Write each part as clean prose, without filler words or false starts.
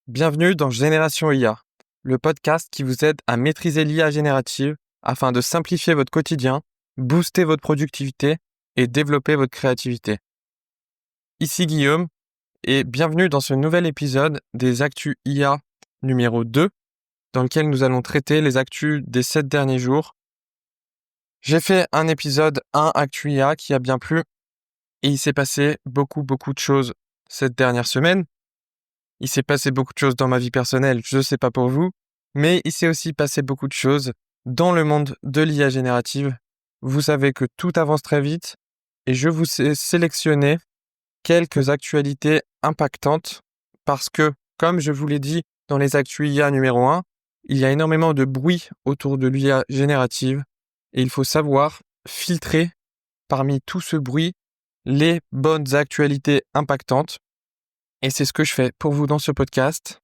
Bienvenue dans Génération IA, le podcast qui vous aide à maîtriser l'IA générative afin de simplifier votre quotidien, booster votre productivité et développer votre créativité. Ici Guillaume et bienvenue dans ce nouvel épisode des Actus IA numéro 2 dans lequel nous allons traiter les actus des 7 derniers jours. J'ai fait un épisode 1 Actu IA qui a bien plu et il s'est passé beaucoup de choses cette dernière semaine. Il s'est passé beaucoup de choses dans ma vie personnelle, je ne sais pas pour vous, mais il s'est aussi passé beaucoup de choses dans le monde de l'IA générative. Vous savez que tout avance très vite et je vous ai sélectionné quelques actualités impactantes parce que, comme je vous l'ai dit dans les actus IA numéro 1, il y a énormément de bruit autour de l'IA générative et il faut savoir filtrer parmi tout ce bruit les bonnes actualités impactantes. Et c'est ce que je fais pour vous dans ce podcast.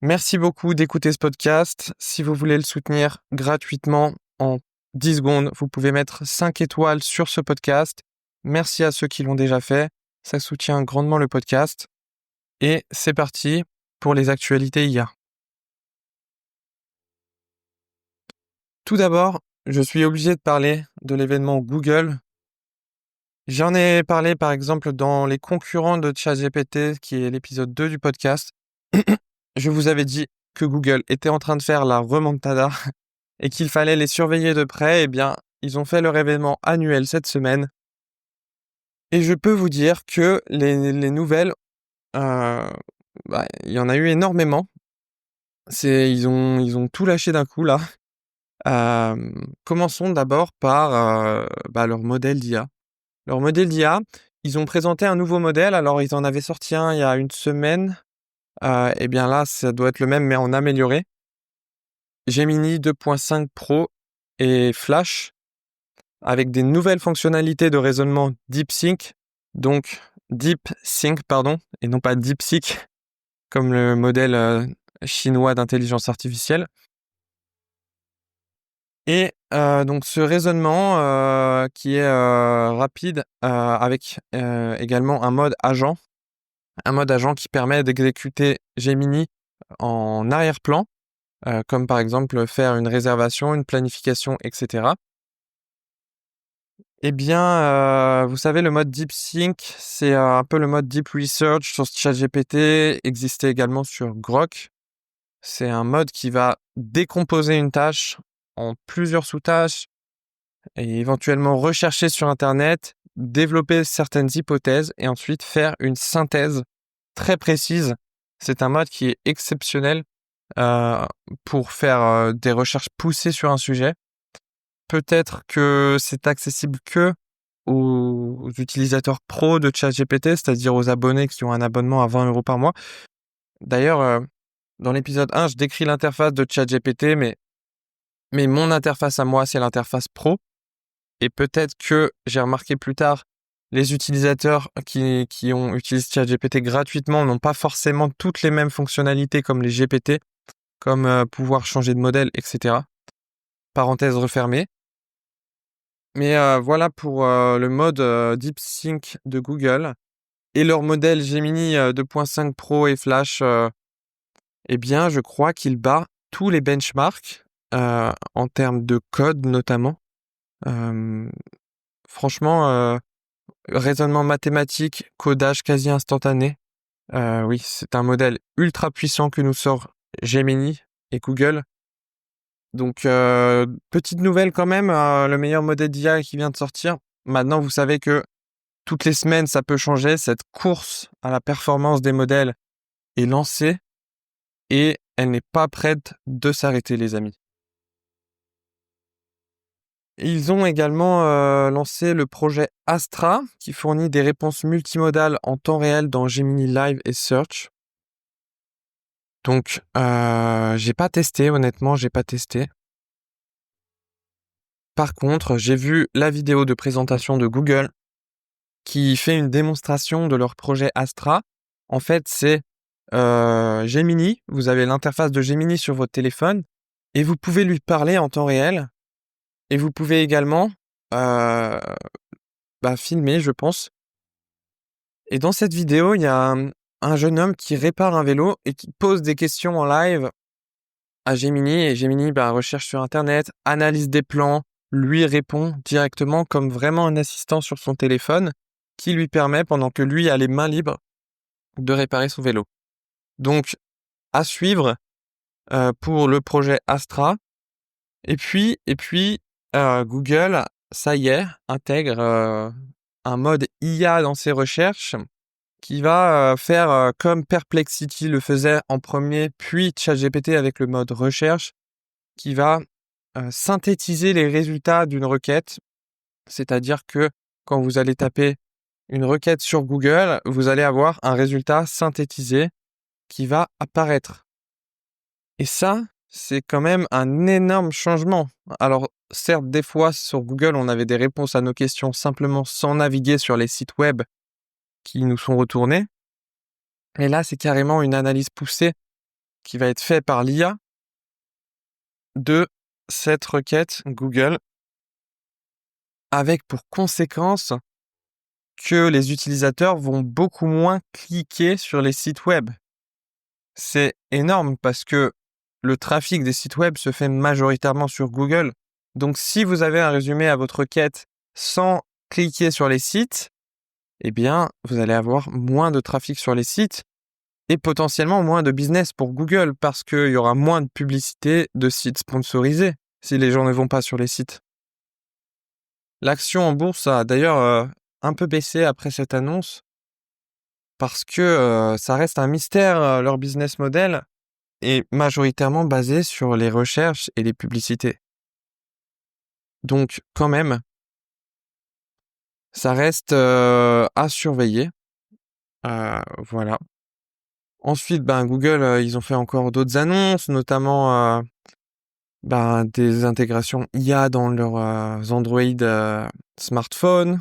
Merci beaucoup d'écouter ce podcast. Si vous voulez le soutenir gratuitement en 10 secondes, vous pouvez mettre 5 étoiles sur ce podcast. Merci à ceux qui l'ont déjà fait. Ça soutient grandement le podcast. Et c'est parti pour les actualités IA. Tout d'abord, je suis obligé de parler de l'événement Google. J'en ai parlé par exemple dans les concurrents de ChatGPT, qui est l'épisode 2 du podcast. Je vous avais dit que Google était en train de faire la remontada et qu'il fallait les surveiller de près. Eh bien, ils ont fait leur événement annuel cette semaine. Et je peux vous dire que les nouvelles, il y en a eu énormément. Ils ont tout lâché d'un coup là. Commençons d'abord par leur modèle d'IA. Leur modèle d'IA, ils ont présenté un nouveau modèle. Alors, ils en avaient sorti un il y a une semaine. Eh bien là, ça doit être le même, mais en amélioré. Gemini 2.5 Pro et Flash, avec des nouvelles fonctionnalités de raisonnement DeepSync, et non pas DeepSeek, comme le modèle chinois d'intelligence artificielle. Et donc ce raisonnement qui est rapide avec également un mode agent qui permet d'exécuter Gemini en arrière-plan, comme par exemple faire une réservation, une planification, etc. Eh bien, vous savez, le mode DeepSync, c'est un peu le mode Deep Research sur ChatGPT, existait également sur Grok. C'est un mode qui va décomposer une tâche en plusieurs sous-tâches et éventuellement rechercher sur Internet, développer certaines hypothèses et ensuite faire une synthèse très précise. C'est un mode qui est exceptionnel pour faire des recherches poussées sur un sujet. Peut-être que c'est accessible que aux utilisateurs pro de ChatGPT, c'est-à-dire aux abonnés qui ont un abonnement à 20 € par mois. D'ailleurs, dans l'épisode 1, je décris l'interface de ChatGPT, mais mon interface à moi, c'est l'interface pro. Et peut-être que j'ai remarqué plus tard, les utilisateurs qui ont utilisé ChatGPT gratuitement n'ont pas forcément toutes les mêmes fonctionnalités comme les GPT, comme pouvoir changer de modèle, etc. Parenthèse refermée. Mais voilà pour le mode DeepSync de Google. Et leur modèle Gemini 2.5 Pro et Flash, eh bien, je crois qu'il bat tous les benchmarks en termes de code notamment. Franchement, raisonnement mathématique, codage quasi instantané. Oui, c'est un modèle ultra puissant que nous sort Gemini et Google. Donc, petite nouvelle quand même, le meilleur modèle d'IA qui vient de sortir. Maintenant, vous savez que toutes les semaines, ça peut changer. Cette course à la performance des modèles est lancée et elle n'est pas prête de s'arrêter, les amis. Ils ont également lancé le projet Astra, qui fournit des réponses multimodales en temps réel dans Gemini Live et Search. Donc, j'ai pas testé, honnêtement, j'ai pas testé. Par contre, j'ai vu la vidéo de présentation de Google qui fait une démonstration de leur projet Astra. En fait, c'est Gemini. Vous avez l'interface de Gemini sur votre téléphone et vous pouvez lui parler en temps réel. Et vous pouvez également filmer, je pense. Et dans cette vidéo, il y a un jeune homme qui répare un vélo et qui pose des questions en live à Gemini, et Gemini recherche sur internet, analyse des plans, lui répond directement comme vraiment un assistant sur son téléphone qui lui permet, pendant que lui a les mains libres, de réparer son vélo. Donc, à suivre pour le projet Astra. Et puis, Google, ça y est, intègre un mode IA dans ses recherches qui va faire comme Perplexity le faisait en premier, puis ChatGPT avec le mode recherche, qui va synthétiser les résultats d'une requête. C'est-à-dire que quand vous allez taper une requête sur Google, vous allez avoir un résultat synthétisé qui va apparaître. Et ça, c'est quand même un énorme changement. Alors, certes, des fois, sur Google, on avait des réponses à nos questions simplement sans naviguer sur les sites web qui nous sont retournés. Et là, c'est carrément une analyse poussée qui va être faite par l'IA de cette requête Google, avec pour conséquence que les utilisateurs vont beaucoup moins cliquer sur les sites web. C'est énorme parce que le trafic des sites web se fait majoritairement sur Google. Donc, si vous avez un résumé à votre requête sans cliquer sur les sites, eh bien, vous allez avoir moins de trafic sur les sites et potentiellement moins de business pour Google parce qu'il y aura moins de publicité de sites sponsorisés si les gens ne vont pas sur les sites. L'action en bourse a d'ailleurs un peu baissé après cette annonce parce que ça reste un mystère, leur business model est majoritairement basé sur les recherches et les publicités. Donc, quand même, ça reste à surveiller. Voilà. Ensuite, Google, ils ont fait encore d'autres annonces, notamment des intégrations IA dans leurs Android smartphones.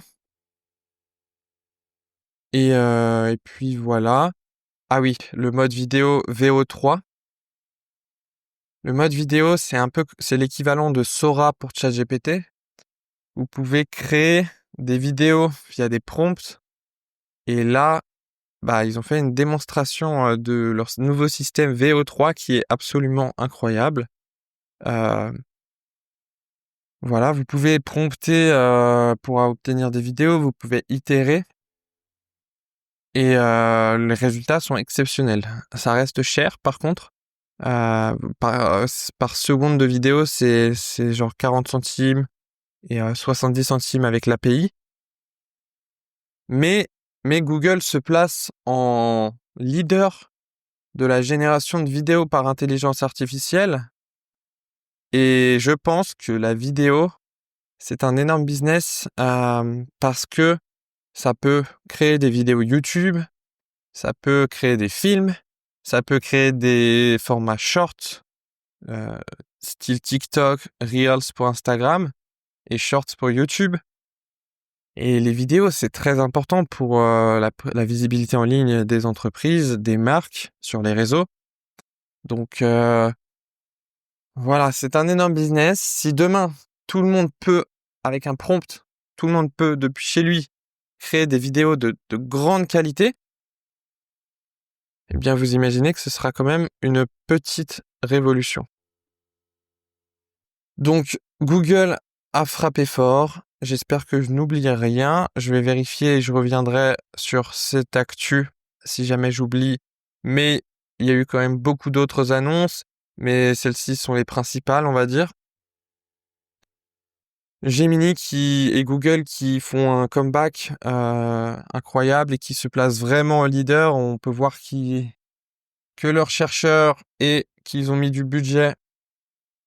Et puis voilà. Ah oui, le mode vidéo VO3. Le mode vidéo, c'est l'équivalent de Sora pour ChatGPT. Vous pouvez créer des vidéos via des prompts. Et là, ils ont fait une démonstration de leur nouveau système VO3 qui est absolument incroyable. Voilà, vous pouvez prompter pour obtenir des vidéos, vous pouvez itérer. Et les résultats sont exceptionnels. Ça reste cher par contre. Par seconde de vidéo, c'est genre 40 centimes et 70 centimes avec l'API. Mais Google se place en leader de la génération de vidéos par intelligence artificielle. Et je pense que la vidéo, c'est un énorme business parce que ça peut créer des vidéos YouTube, ça peut créer des films, ça peut créer des formats shorts, style TikTok, Reels pour Instagram et Shorts pour YouTube. Et les vidéos, c'est très important pour la visibilité en ligne des entreprises, des marques sur les réseaux. Donc voilà, c'est un énorme business. Si demain, tout le monde peut, avec un prompt, tout le monde peut, depuis chez lui, créer des vidéos de grande qualité, eh bien, vous imaginez que ce sera quand même une petite révolution. Donc, Google a frappé fort. J'espère que je n'oublie rien. Je vais vérifier et je reviendrai sur cette actu si jamais j'oublie. Mais il y a eu quand même beaucoup d'autres annonces, mais celles-ci sont les principales, on va dire. Gemini et Google qui font un comeback incroyable et qui se placent vraiment en leader. On peut voir que leurs chercheurs et qu'ils ont mis du budget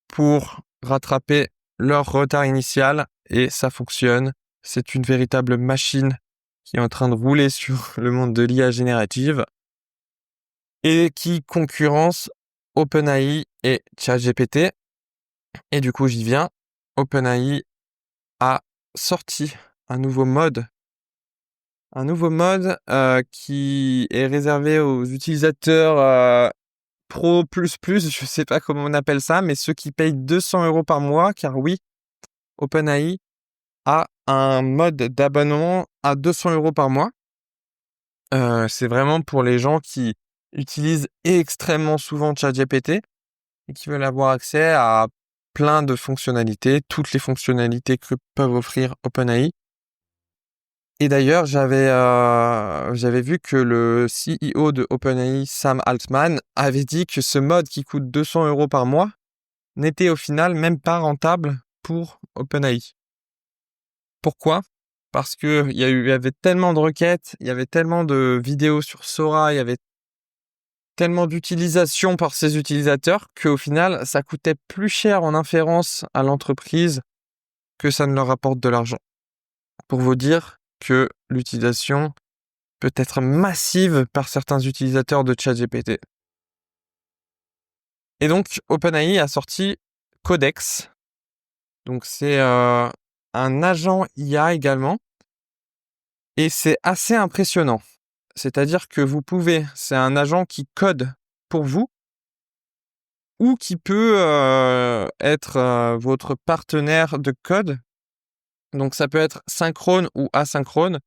pour rattraper leur retard initial et ça fonctionne. C'est une véritable machine qui est en train de rouler sur le monde de l'IA générative et qui concurrence OpenAI et ChatGPT. Et du coup, j'y viens. OpenAI a sorti un nouveau mode qui est réservé aux utilisateurs Pro++, je sais pas comment on appelle ça, mais ceux qui payent 200 € par mois, car oui, OpenAI a un mode d'abonnement à 200 € par mois. C'est vraiment pour les gens qui utilisent extrêmement souvent ChatGPT et qui veulent avoir accès à plein de fonctionnalités, toutes les fonctionnalités que peuvent offrir OpenAI. Et d'ailleurs, j'avais vu que le CEO de OpenAI, Sam Altman, avait dit que ce mode qui coûte 200 € par mois n'était au final même pas rentable pour OpenAI. Pourquoi? Parce que il y avait tellement de requêtes, il y avait tellement de vidéos sur Sora, il y avait tellement d'utilisation par ces utilisateurs qu'au final, ça coûtait plus cher en inférence à l'entreprise que ça ne leur apporte de l'argent. Pour vous dire que l'utilisation peut être massive par certains utilisateurs de ChatGPT. Et donc, OpenAI a sorti Codex. Donc, c'est un agent IA également. Et c'est assez impressionnant. C'est-à-dire que c'est un agent qui code pour vous ou qui peut être votre partenaire de code. Donc, ça peut être synchrone ou asynchrone.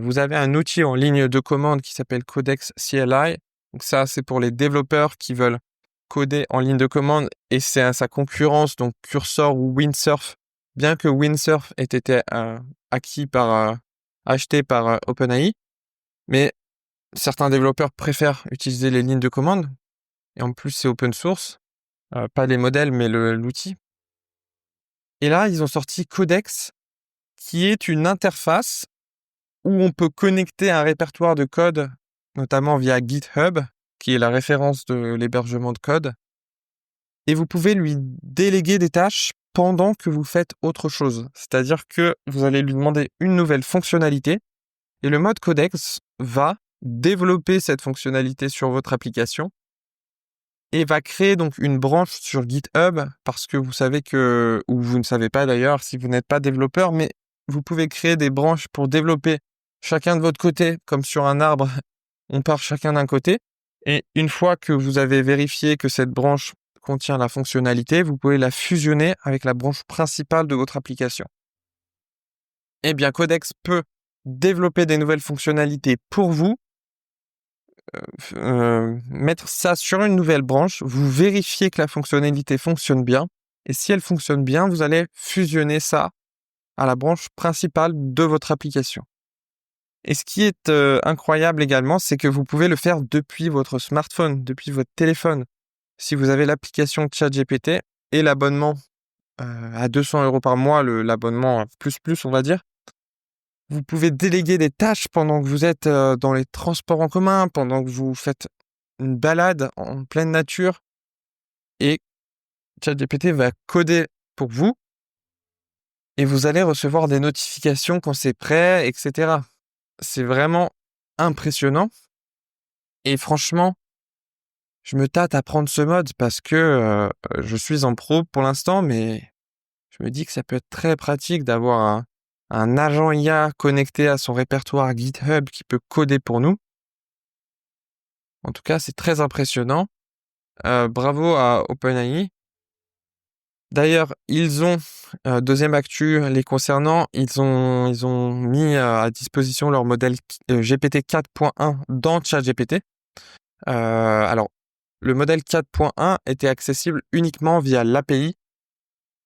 Vous avez un outil en ligne de commande qui s'appelle Codex CLI. Donc ça, c'est pour les développeurs qui veulent coder en ligne de commande et c'est à sa concurrence, donc Cursor ou Windsurf. Bien que Windsurf ait été acheté par OpenAI, mais certains développeurs préfèrent utiliser les lignes de commande. Et en plus, c'est open source, pas les modèles, mais l'outil. Et là, ils ont sorti Codex, qui est une interface où on peut connecter un répertoire de code, notamment via GitHub, qui est la référence de l'hébergement de code, et vous pouvez lui déléguer des tâches pendant que vous faites autre chose. C'est-à-dire que vous allez lui demander une nouvelle fonctionnalité, et le mode Codex va développer cette fonctionnalité sur votre application, et va créer donc une branche sur GitHub, parce que vous savez ou vous ne savez pas d'ailleurs si vous n'êtes pas développeur, mais vous pouvez créer des branches pour développer chacun de votre côté, comme sur un arbre, on part chacun d'un côté. Et une fois que vous avez vérifié que cette branche contient la fonctionnalité, vous pouvez la fusionner avec la branche principale de votre application. Eh bien, Codex peut développer des nouvelles fonctionnalités pour vous, mettre ça sur une nouvelle branche, vous vérifiez que la fonctionnalité fonctionne bien, et si elle fonctionne bien, vous allez fusionner ça à la branche principale de votre application. Et ce qui est incroyable également, c'est que vous pouvez le faire depuis votre smartphone, depuis votre téléphone. Si vous avez l'application ChatGPT et l'abonnement à 200 € par mois, l'abonnement plus, on va dire, vous pouvez déléguer des tâches pendant que vous êtes dans les transports en commun, pendant que vous faites une balade en pleine nature. Et ChatGPT va coder pour vous et vous allez recevoir des notifications quand c'est prêt, etc. C'est vraiment impressionnant. Et franchement, je me tâte à prendre ce mode parce que je suis en pro pour l'instant, mais je me dis que ça peut être très pratique d'avoir un agent IA connecté à son répertoire GitHub qui peut coder pour nous. En tout cas, c'est très impressionnant. Bravo à OpenAI. D'ailleurs, ils ont, deuxième actu les concernant, ils ont mis à disposition leur modèle GPT 4.1 dans ChatGPT. Alors, le modèle 4.1 était accessible uniquement via l'API.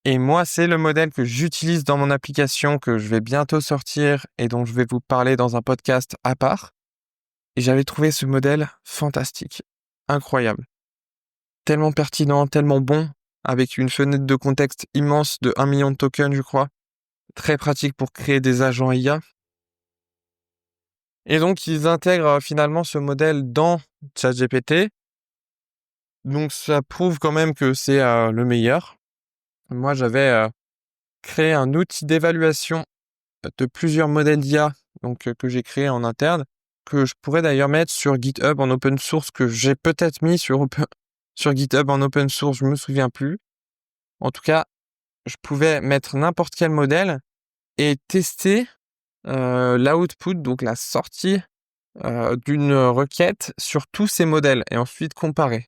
Et moi, c'est le modèle que j'utilise dans mon application que je vais bientôt sortir et dont je vais vous parler dans un podcast à part. Et j'avais trouvé ce modèle fantastique, incroyable. Tellement pertinent, tellement bon, avec une fenêtre de contexte immense de 1 million de tokens, je crois. Très pratique pour créer des agents IA. Et donc, ils intègrent finalement ce modèle dans ChatGPT. Donc, ça prouve quand même que c'est le meilleur. Moi, j'avais créé un outil d'évaluation de plusieurs modèles d'IA donc, que j'ai créé en interne, que je pourrais d'ailleurs mettre sur GitHub en open source, que j'ai peut-être mis sur GitHub en open source, je me souviens plus. En tout cas, je pouvais mettre n'importe quel modèle et tester l'output, donc la sortie d'une requête sur tous ces modèles et ensuite comparer.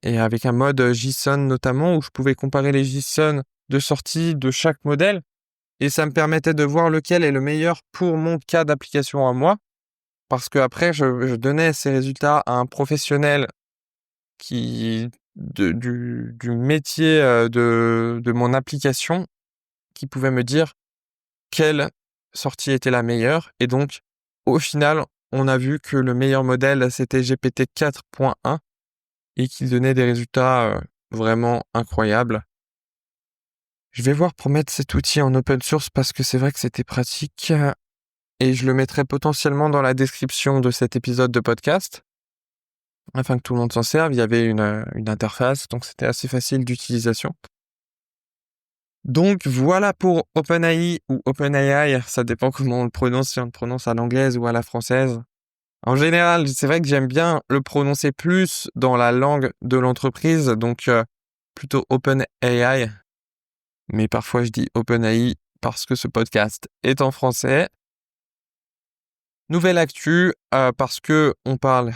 Et avec un mode JSON notamment, où je pouvais comparer les JSON de sortie de chaque modèle, et ça me permettait de voir lequel est le meilleur pour mon cas d'application à moi. parce qu'après je donnais ces résultats à un professionnel du métier, de mon application, qui pouvait me dire quelle sortie était la meilleure. Et donc, au final, on a vu que le meilleur modèle, c'était GPT 4.1 et qu'il donnait des résultats vraiment incroyables. Je vais voir pour mettre cet outil en open source parce que c'est vrai que c'était pratique et je le mettrai potentiellement dans la description de cet épisode de podcast afin que tout le monde s'en serve. Il y avait une interface, donc c'était assez facile d'utilisation. Donc voilà pour OpenAI ou OpenAI, ça dépend comment on le prononce, si on le prononce à l'anglaise ou à la française. En général, c'est vrai que j'aime bien le prononcer plus dans la langue de l'entreprise, donc plutôt OpenAI. Mais parfois je dis OpenAI parce que ce podcast est en français. Nouvelle actu, parce que on parle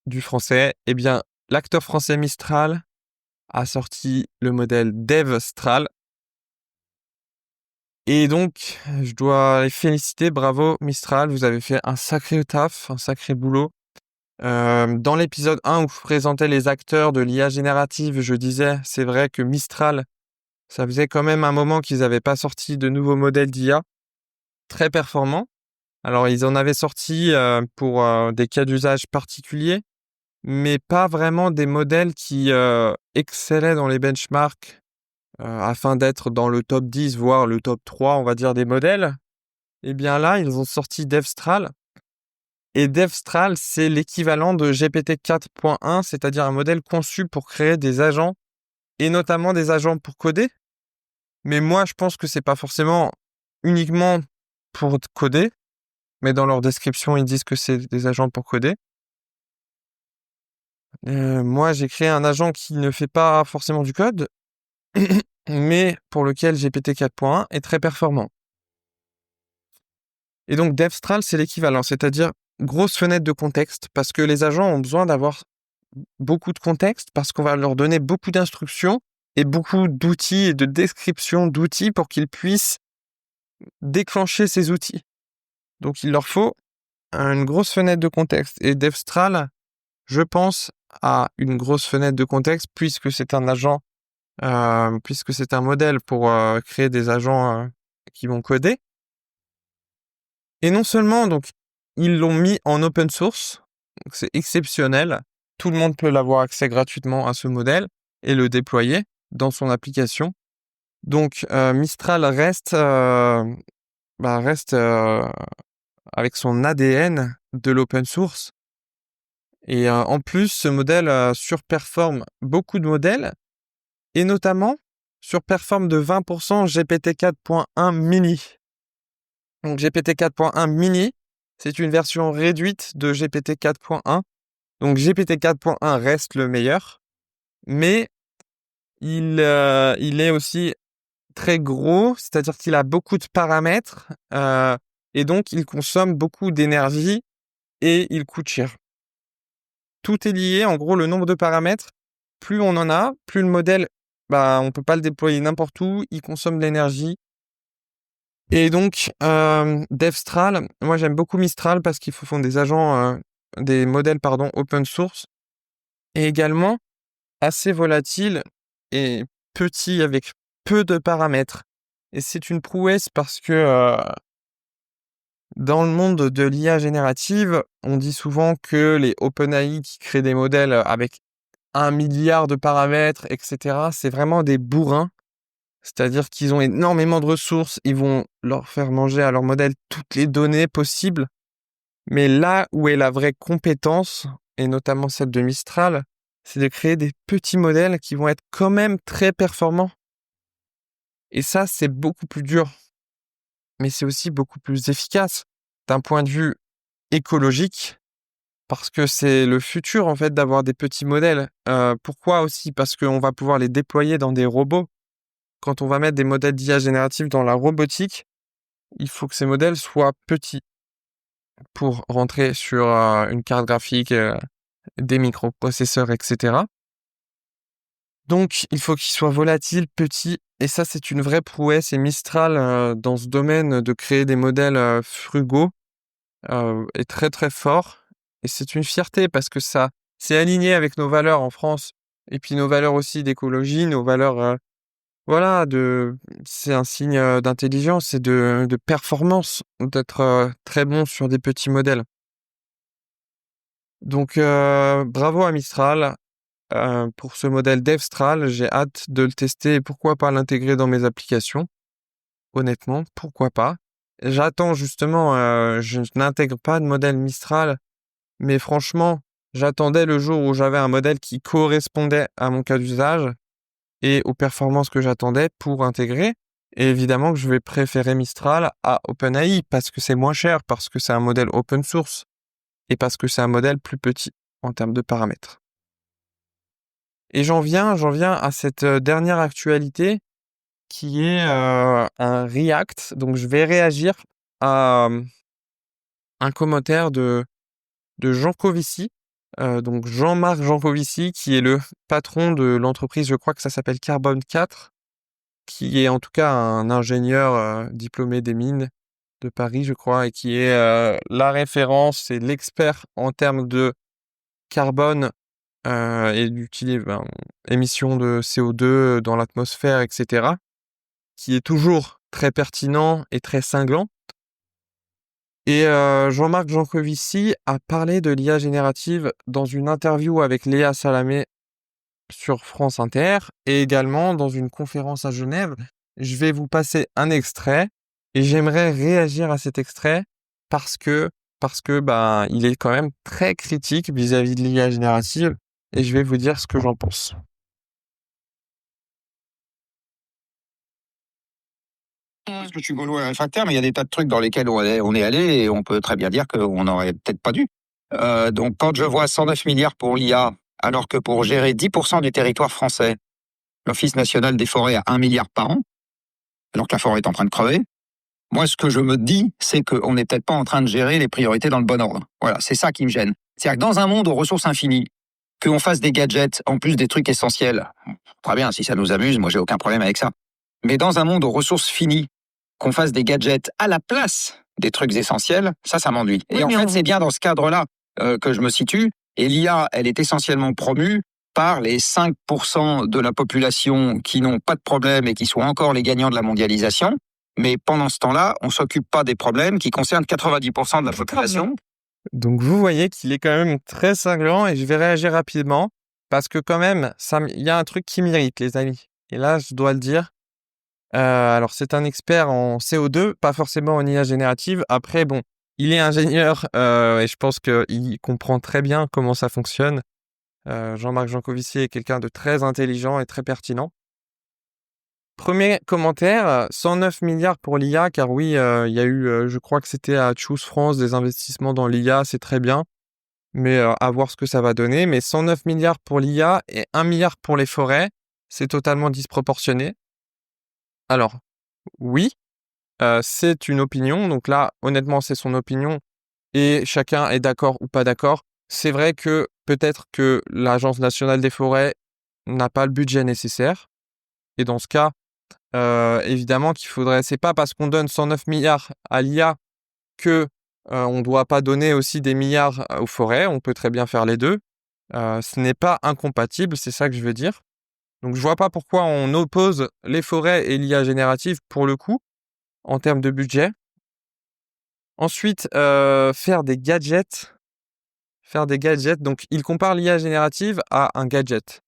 du français, eh bien l'acteur français Mistral a sorti le modèle DevStral. Et donc, je dois les féliciter, bravo Mistral, vous avez fait un sacré taf, un sacré boulot. Dans l'épisode 1 où je présentais les acteurs de l'IA générative, je disais, c'est vrai que Mistral, ça faisait quand même un moment qu'ils n'avaient pas sorti de nouveaux modèles d'IA très performants. Alors, ils en avaient sorti pour des cas d'usage particuliers, mais pas vraiment des modèles qui excellaient dans les benchmarks afin d'être dans le top 10, voire le top 3, on va dire, des modèles. Et bien là, ils ont sorti DevStral. Et DevStral, c'est l'équivalent de GPT 4.1, c'est-à-dire un modèle conçu pour créer des agents, et notamment des agents pour coder. Mais moi, je pense que c'est pas forcément uniquement pour coder, mais dans leur description, ils disent que c'est des agents pour coder. Moi, j'ai créé un agent qui ne fait pas forcément du code, mais pour lequel GPT 4.1 est très performant. Et donc DevStral, c'est l'équivalent, c'est-à-dire grosse fenêtre de contexte, parce que les agents ont besoin d'avoir beaucoup de contexte, parce qu'on va leur donner beaucoup d'instructions et beaucoup d'outils et de descriptions d'outils pour qu'ils puissent déclencher ces outils. Donc il leur faut une grosse fenêtre de contexte. Et DevStral, je pense, a une grosse fenêtre de contexte puisque c'est un agent, puisque c'est un modèle pour créer des agents qui vont coder. Et non seulement, donc, ils l'ont mis en open source, donc c'est exceptionnel. Tout le monde peut l'avoir accès gratuitement à ce modèle et le déployer dans son application. Donc, Mistral reste avec son ADN de l'open source. Et en plus, ce modèle surperforme beaucoup de modèles, et notamment surperforme de 20% GPT 4.1 mini. Donc GPT 4.1 mini, c'est une version réduite de GPT 4.1. Donc GPT 4.1 reste le meilleur, mais il est aussi très gros, c'est-à-dire qu'il a beaucoup de paramètres, et donc il consomme beaucoup d'énergie et il coûte cher. Tout est lié, en gros, le nombre de paramètres, plus on en a, plus le modèle, on peut pas le déployer n'importe où, il consomme de l'énergie. Et donc, DevStral, moi j'aime beaucoup Mistral parce qu'ils font des agents, des modèles, open source, et également assez volatiles et petits avec peu de paramètres. Et c'est une prouesse parce que dans le monde de l'IA générative, on dit souvent que les OpenAI qui créent des modèles avec 1 milliard de paramètres, etc., c'est vraiment des bourrins. C'est-à-dire qu'ils ont énormément de ressources, ils vont leur faire manger à leur modèle toutes les données possibles. Mais là où est la vraie compétence, et notamment celle de Mistral, c'est de créer des petits modèles qui vont être quand même très performants. Et ça, c'est beaucoup plus dur. Mais c'est aussi beaucoup plus efficace d'un point de vue écologique, parce que c'est le futur, en fait, d'avoir des petits modèles. Pourquoi aussi? Parce qu'on va pouvoir les déployer dans des robots. Quand on va mettre des modèles d'IA générative dans la robotique, il faut que ces modèles soient petits pour rentrer sur une carte graphique, des microprocesseurs, etc. Donc, il faut qu'ils soient volatiles, petits, et ça, c'est une vraie prouesse. Et Mistral, dans ce domaine de créer des modèles frugaux, est très, très fort et c'est une fierté parce que ça c'est aligné avec nos valeurs en France et puis nos valeurs aussi d'écologie, nos valeurs, voilà c'est un signe, d'intelligence et de performance d'être, très bon sur des petits modèles. Donc bravo à Mistral, pour ce modèle Devstral. J'ai hâte de le tester et pourquoi pas l'intégrer dans mes applications. Honnêtement, pourquoi pas? J'attends justement, je n'intègre pas de modèle Mistral, mais franchement, j'attendais le jour où j'avais un modèle qui correspondait à mon cas d'usage et aux performances que j'attendais pour intégrer. Et évidemment que je vais préférer Mistral à OpenAI parce que c'est moins cher, parce que c'est un modèle open source et parce que c'est un modèle plus petit en termes de paramètres. Et j'en viens à cette dernière actualité qui est un React. Donc je vais réagir à un commentaire de Jean Covici, donc Jean-Marc Jancovici, qui est le patron de l'entreprise, je crois que ça s'appelle Carbone 4, qui est en tout cas un ingénieur diplômé des mines de Paris, je crois, et qui est la référence et l'expert en termes de carbone et émissions de CO2 dans l'atmosphère, etc., qui est toujours très pertinent et très cinglant. Et Jean-Marc Jancovici a parlé de l'IA générative dans une interview avec Léa Salamé sur France Inter et également dans une conférence à Genève. Je vais vous passer un extrait et j'aimerais réagir à cet extrait parce que il est quand même très critique vis-à-vis de l'IA générative et je vais vous dire ce que j'en pense. Parce que je suis gaulois réfractaire, mais il y a des tas de trucs dans lesquels on est allé et on peut très bien dire qu'on n'aurait peut-être pas dû. Donc quand je vois 109 milliards pour l'IA, alors que pour gérer 10% du territoire français, l'Office national des forêts a 1 milliard par an, alors que la forêt est en train de crever, moi ce que je me dis, c'est qu'on n'est peut-être pas en train de gérer les priorités dans le bon ordre. Voilà, c'est ça qui me gêne. C'est-à-dire que dans un monde aux ressources infinies, qu'on fasse des gadgets en plus des trucs essentiels, très bien, si ça nous amuse, moi j'ai aucun problème avec ça. Mais dans un monde aux ressources finies, qu'on fasse des gadgets à la place des trucs essentiels, ça m'ennuie. Et en fait, c'est bien dans ce cadre-là que je me situe. Et l'IA, elle est essentiellement promue par les 5% de la population qui n'ont pas de problème et qui sont encore les gagnants de la mondialisation. Mais pendant ce temps-là, on s'occupe pas des problèmes qui concernent 90% de la population. Donc vous voyez qu'il est quand même très cinglant et je vais réagir rapidement parce que quand même, il y a un truc qui m'irrite, les amis. Et là, je dois le dire. Alors c'est un expert en CO2, pas forcément en IA générative. Après, bon, il est ingénieur et je pense qu'il comprend très bien comment ça fonctionne. Jean-Marc Jancovici est quelqu'un de très intelligent et très pertinent. Premier commentaire, 109 milliards pour l'IA, car oui, il y a eu, je crois que c'était à Choose France, des investissements dans l'IA, c'est très bien, mais à voir ce que ça va donner. Mais 109 milliards pour l'IA et 1 milliard pour les forêts, c'est totalement disproportionné. Alors, oui, c'est une opinion, donc là, honnêtement, c'est son opinion et chacun est d'accord ou pas d'accord. C'est vrai que peut-être que l'Agence nationale des forêts n'a pas le budget nécessaire et dans ce cas, évidemment qu'il faudrait c'est pas parce qu'on donne 109 milliards à l'IA que, on doit pas donner aussi des milliards, aux forêts. On peut très bien faire les 2. Ce n'est pas incompatible, c'est ça que je veux dire. Donc je vois pas pourquoi on oppose les forêts et l'IA générative pour le coup, en termes de budget. Ensuite, faire des gadgets, donc il compare l'IA générative à un gadget.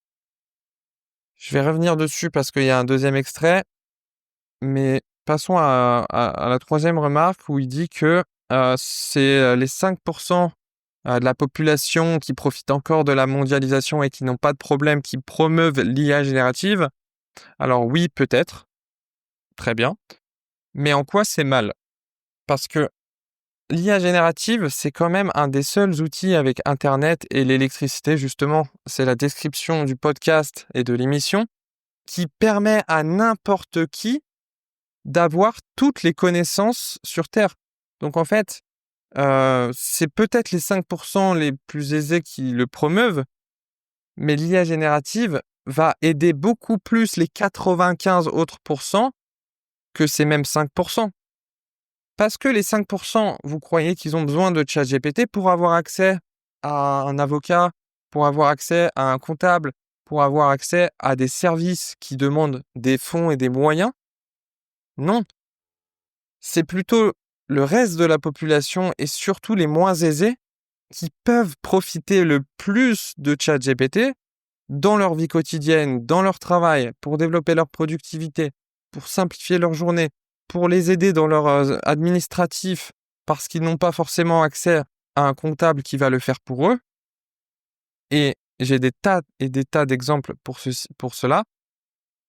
Je vais revenir dessus parce qu'il y a un deuxième extrait, mais passons à la troisième remarque où il dit que c'est les 5% de la population qui profitent encore de la mondialisation et qui n'ont pas de problème, qui promeuvent l'IA générative. Alors oui, peut-être, très bien, mais en quoi c'est mal? Parce que l'IA générative, c'est quand même un des seuls outils avec Internet et l'électricité, justement, c'est la description du podcast et de l'émission, qui permet à n'importe qui d'avoir toutes les connaissances sur Terre. Donc en fait, c'est peut-être les 5% les plus aisés qui le promeuvent, mais l'IA générative va aider beaucoup plus les 95 autres pourcents que ces mêmes 5%. parce que les 5%, vous croyez qu'ils ont besoin de ChatGPT pour avoir accès à un avocat, pour avoir accès à un comptable, pour avoir accès à des services qui demandent des fonds et des moyens? Non. C'est plutôt le reste de la population et surtout les moins aisés qui peuvent profiter le plus de ChatGPT dans leur vie quotidienne, dans leur travail, pour développer leur productivité, pour simplifier leur journée, pour les aider dans leur administratif, parce qu'ils n'ont pas forcément accès à un comptable qui va le faire pour eux. Et j'ai des tas et des tas d'exemples pour cela.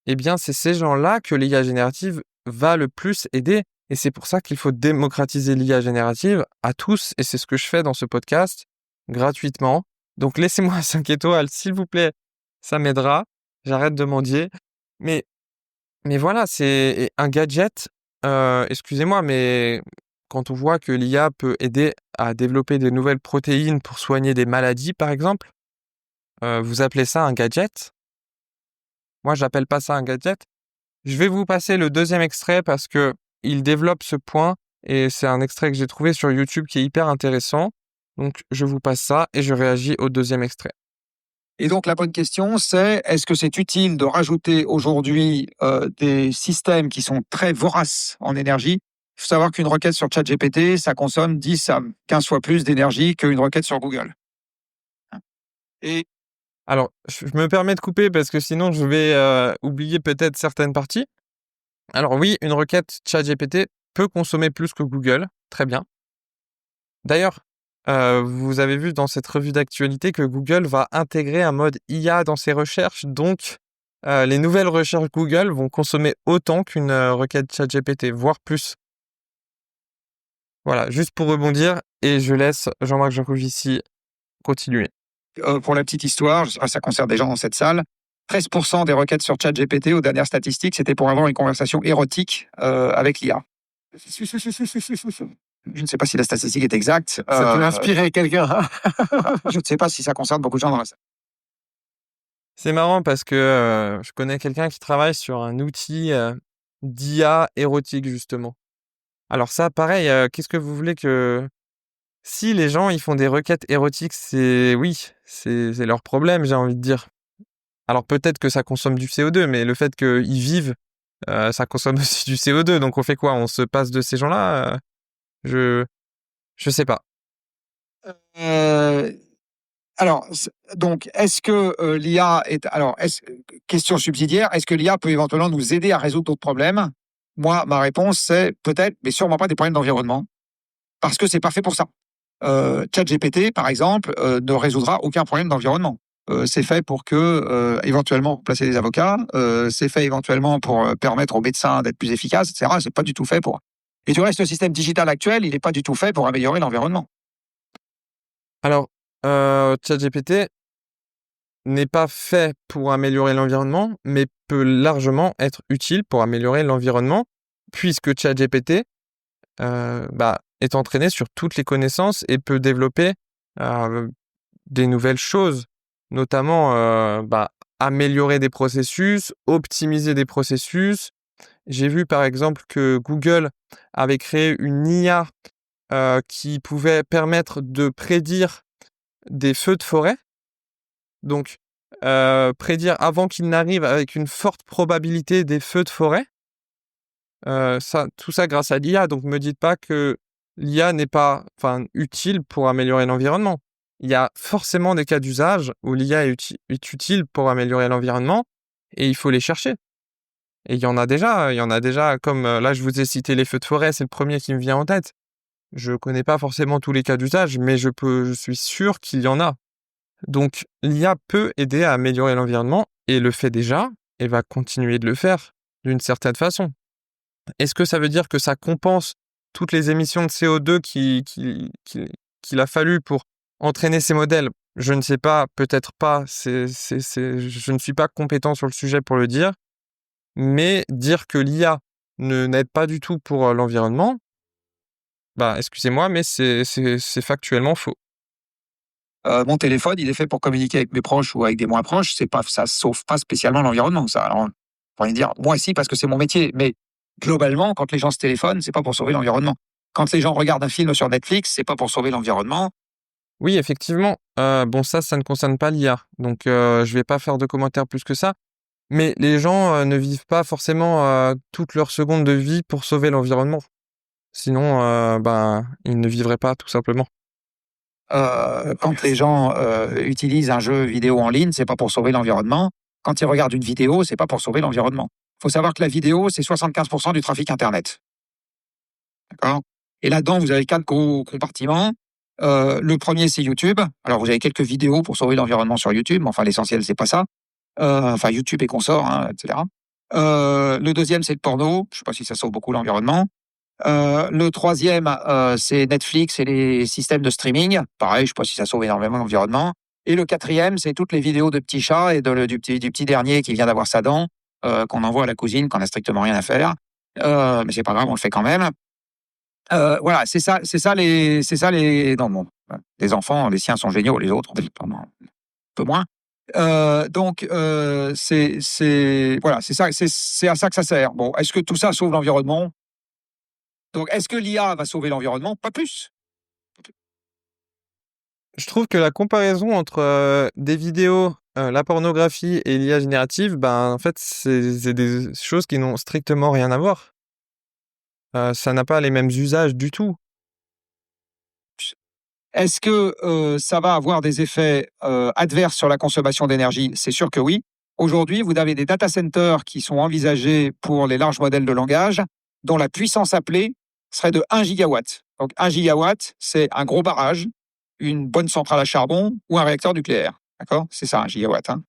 Eh bien, c'est ces gens-là que l'IA générative va le plus aider. Et c'est pour ça qu'il faut démocratiser l'IA générative à tous. Et c'est ce que je fais dans ce podcast, gratuitement. Donc, laissez-moi 5 étoiles, s'il vous plaît. Ça m'aidera. J'arrête de mendier. Mais voilà, c'est un gadget. Excusez-moi, mais quand on voit que l'IA peut aider à développer de nouvelles protéines pour soigner des maladies, par exemple, vous appelez ça un gadget? Moi, j'appelle pas ça un gadget. Je vais vous passer le deuxième extrait parce que il développe ce point et c'est un extrait que j'ai trouvé sur YouTube qui est hyper intéressant. Donc, je vous passe ça et je réagis au deuxième extrait. Et donc, la bonne question, c'est est-ce que c'est utile de rajouter aujourd'hui des systèmes qui sont très voraces en énergie? Il faut savoir qu'une requête sur ChatGPT, ça consomme 10 à 15 fois plus d'énergie qu'une requête sur Google. Et Alors, je me permets de couper parce que sinon, je vais oublier peut-être certaines parties. Alors oui, une requête ChatGPT peut consommer plus que Google. Très bien. D'ailleurs, vous avez vu dans cette revue d'actualité que Google va intégrer un mode IA dans ses recherches. Donc, les nouvelles recherches Google vont consommer autant qu'une requête ChatGPT, voire plus. Voilà, juste pour rebondir, et je laisse Jean-Marc Jancovici continuer. pour la petite histoire, je sais pas si ça concerne des gens dans cette salle, 13% des requêtes sur ChatGPT aux dernières statistiques, c'était pour avoir une conversation érotique avec l'IA. Je ne sais pas si la statistique est exacte. Ça peut inspirer quelqu'un. Je ne sais pas si ça concerne beaucoup de gens dans la salle. C'est marrant parce que je connais quelqu'un qui travaille sur un outil d'IA érotique, justement. Alors ça, pareil, qu'est-ce que vous voulez que... Si les gens, ils font des requêtes érotiques, c'est leur problème, j'ai envie de dire. Alors peut-être que ça consomme du CO2, mais le fait qu'ils vivent, ça consomme aussi du CO2. Donc on fait quoi? On se passe de ces gens-là? Je sais pas. Alors, donc, est-ce que l'IA est... Alors, question subsidiaire, est-ce que l'IA peut éventuellement nous aider à résoudre d'autres problèmes? Moi, ma réponse, c'est peut-être, mais sûrement pas des problèmes d'environnement, parce que c'est pas fait pour ça. ChatGPT, par exemple, ne résoudra aucun problème d'environnement. C'est fait pour que, éventuellement, pour placer des avocats, c'est fait éventuellement pour permettre aux médecins d'être plus efficaces, etc. C'est pas du tout fait pour... Et du reste, le système digital actuel, il n'est pas du tout fait pour améliorer l'environnement. Alors, ChatGPT n'est pas fait pour améliorer l'environnement, mais peut largement être utile pour améliorer l'environnement, puisque ChatGPT est entraîné sur toutes les connaissances et peut développer des nouvelles choses, notamment améliorer des processus, optimiser des processus. J'ai vu par exemple que Google avait créé une IA qui pouvait permettre de prédire des feux de forêt. Donc, prédire avant qu'il n'arrive avec une forte probabilité des feux de forêt. Tout ça grâce à l'IA. Donc, me dites pas que l'IA n'est pas utile pour améliorer l'environnement. Il y a forcément des cas d'usage où l'IA est utile pour améliorer l'environnement et il faut les chercher. Et il y en a déjà, comme là, je vous ai cité les feux de forêt, c'est le premier qui me vient en tête. Je connais pas forcément tous les cas d'usage, mais je suis sûr qu'il y en a. Donc, l'IA peut aider à améliorer l'environnement et le fait déjà et va continuer de le faire d'une certaine façon. Est-ce que ça veut dire que ça compense toutes les émissions de CO2 qu'il a fallu pour entraîner ces modèles? Je ne sais pas, peut-être pas. Je ne suis pas compétent sur le sujet pour le dire. Mais dire que l'IA n'aide pas du tout pour l'environnement, excusez-moi, mais c'est factuellement faux. Mon téléphone, il est fait pour communiquer avec mes proches ou avec des moins proches. Ça sauve pas spécialement l'environnement. Ça, alors, on pourrait dire, moi aussi, parce que c'est mon métier. Mais globalement, quand les gens se téléphonent, c'est pas pour sauver l'environnement. Quand les gens regardent un film sur Netflix, c'est pas pour sauver l'environnement. Oui, effectivement. Bon, ça ne concerne pas l'IA. Donc, je vais pas faire de commentaires plus que ça. Mais les gens ne vivent pas forcément toutes leurs secondes de vie pour sauver l'environnement. Sinon, ils ne vivraient pas, tout simplement. Quand les gens utilisent un jeu vidéo en ligne, c'est pas pour sauver l'environnement. Quand ils regardent une vidéo, c'est pas pour sauver l'environnement. Il faut savoir que la vidéo, c'est 75% du trafic Internet. D'accord? Et là-dedans, vous avez 4 gros compartiments. Le premier, c'est YouTube. Alors, vous avez quelques vidéos pour sauver l'environnement sur YouTube, mais enfin, l'essentiel, c'est pas ça. Enfin, YouTube et consorts, hein, etc. Le deuxième, c'est le porno. Je sais pas si ça sauve beaucoup l'environnement. Le troisième, c'est Netflix et les systèmes de streaming. Pareil, je sais pas si ça sauve énormément l'environnement. Et le quatrième, c'est toutes les vidéos de petits chats et du petit dernier qui vient d'avoir sa dent, qu'on envoie à la cousine, qu'on n'a strictement rien à faire. Mais c'est pas grave, on le fait quand même. Voilà, c'est ça les. Non, bon, les enfants, les siens sont géniaux, les autres, un peu moins. Voilà, c'est à ça que ça sert. Bon, est-ce que tout ça sauve l'environnement? Donc, est-ce que l'IA va sauver l'environnement? Pas plus. Je trouve que la comparaison entre des vidéos, la pornographie et l'IA générative, en fait, c'est des choses qui n'ont strictement rien à voir. Ça n'a pas les mêmes usages du tout. Est-ce que ça va avoir des effets adverses sur la consommation d'énergie? C'est sûr que oui. Aujourd'hui, vous avez des data centers qui sont envisagés pour les larges modèles de langage, dont la puissance appelée serait de 1 gigawatt. Donc 1 gigawatt, c'est un gros barrage, une bonne centrale à charbon ou un réacteur nucléaire. D'accord? C'est ça, 1 gigawatt. Hein.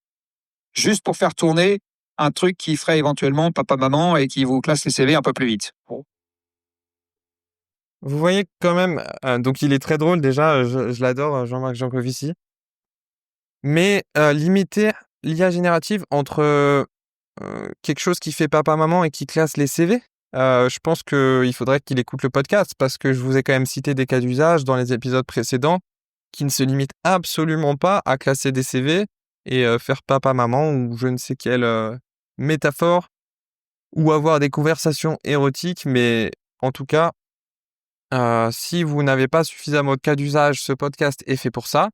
Juste pour faire tourner un truc qui ferait éventuellement papa-maman et qui vous classe les CV un peu plus vite. Bon. Vous voyez quand même, donc il est très drôle déjà, je l'adore, Jean-Marc Jancovici. Mais limiter l'IA générative entre quelque chose qui fait papa-maman et qui classe les CV, je pense qu'il faudrait qu'il écoute le podcast parce que je vous ai quand même cité des cas d'usage dans les épisodes précédents qui ne se limitent absolument pas à classer des CV et faire papa-maman ou je ne sais quelle métaphore ou avoir des conversations érotiques. Mais en tout cas, si vous n'avez pas suffisamment de cas d'usage, ce podcast est fait pour ça.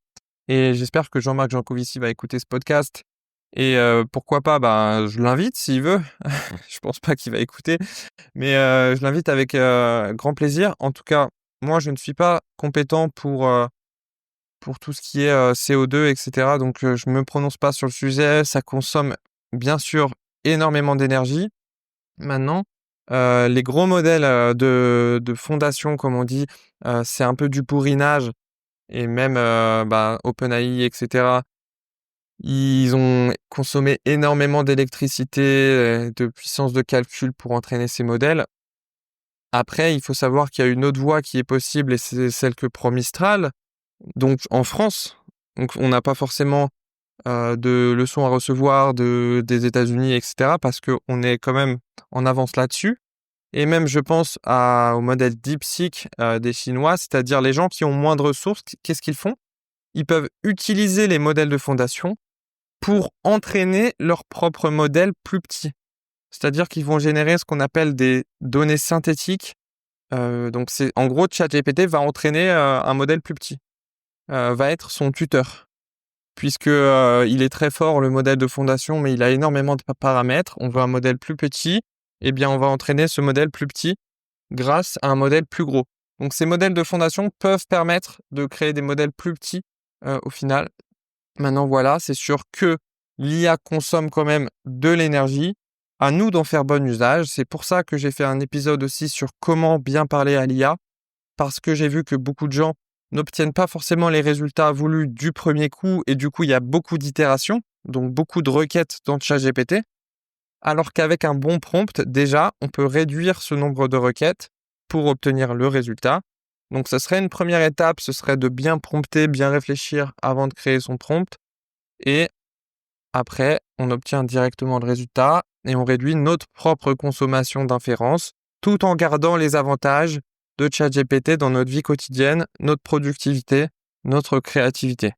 Et j'espère que Jean-Marc Jancovici va écouter ce podcast. Et pourquoi pas, je l'invite s'il veut. Je pense pas qu'il va écouter, mais je l'invite avec grand plaisir. En tout cas, moi, je ne suis pas compétent pour tout ce qui est CO2, etc. Donc, je me prononce pas sur le sujet. Ça consomme bien sûr énormément d'énergie. Maintenant, les gros modèles de fondation, comme on dit, c'est un peu du bourrinage. Et même OpenAI, etc., ils ont consommé énormément d'électricité, de puissance de calcul pour entraîner ces modèles. Après, il faut savoir qu'il y a une autre voie qui est possible et c'est celle que prend Mistral. Donc en France, donc on n'a pas forcément de leçons à recevoir des États-Unis, etc., parce qu'on est quand même en avance là-dessus. Et même, je pense au modèle DeepSeek des Chinois, c'est-à-dire les gens qui ont moins de ressources, qu'est-ce qu'ils font? Ils peuvent utiliser les modèles de fondation pour entraîner leur propre modèle plus petit. C'est-à-dire qu'ils vont générer ce qu'on appelle des données synthétiques. Donc, en gros, ChatGPT va entraîner un modèle plus petit, va être son tuteur. Puisque il est très fort, le modèle de fondation, mais il a énormément de paramètres. On veut un modèle plus petit, eh bien, on va entraîner ce modèle plus petit grâce à un modèle plus gros. Donc, ces modèles de fondation peuvent permettre de créer des modèles plus petits au final. Maintenant, voilà, c'est sûr que l'IA consomme quand même de l'énergie. À nous d'en faire bon usage. C'est pour ça que j'ai fait un épisode aussi sur comment bien parler à l'IA, parce que j'ai vu que beaucoup de gens n'obtiennent pas forcément les résultats voulus du premier coup, et du coup, il y a beaucoup d'itérations, donc beaucoup de requêtes dans ChatGPT, alors qu'avec un bon prompt, déjà, on peut réduire ce nombre de requêtes pour obtenir le résultat. Donc, ce serait une première étape, ce serait de bien prompter, bien réfléchir avant de créer son prompt, et après, on obtient directement le résultat et on réduit notre propre consommation d'inférences tout en gardant les avantages de ChatGPT dans notre vie quotidienne, notre productivité, notre créativité.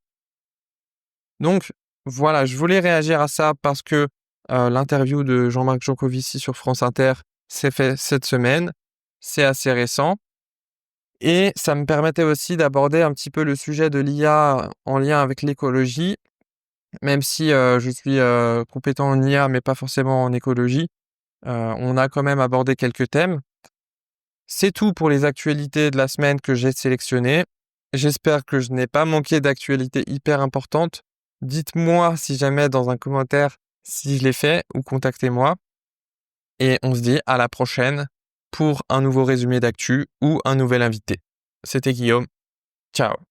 Donc, voilà, je voulais réagir à ça parce que l'interview de Jean-Marc Jancovici sur France Inter s'est fait cette semaine. C'est assez récent. Et ça me permettait aussi d'aborder un petit peu le sujet de l'IA en lien avec l'écologie, même si je suis compétent en IA, mais pas forcément en écologie. On a quand même abordé quelques thèmes. C'est tout pour les actualités de la semaine que j'ai sélectionnées. J'espère que je n'ai pas manqué d'actualités hyper importantes. Dites-moi si jamais dans un commentaire si je l'ai fait ou contactez-moi. Et on se dit à la prochaine pour un nouveau résumé d'actu ou un nouvel invité. C'était Guillaume. Ciao.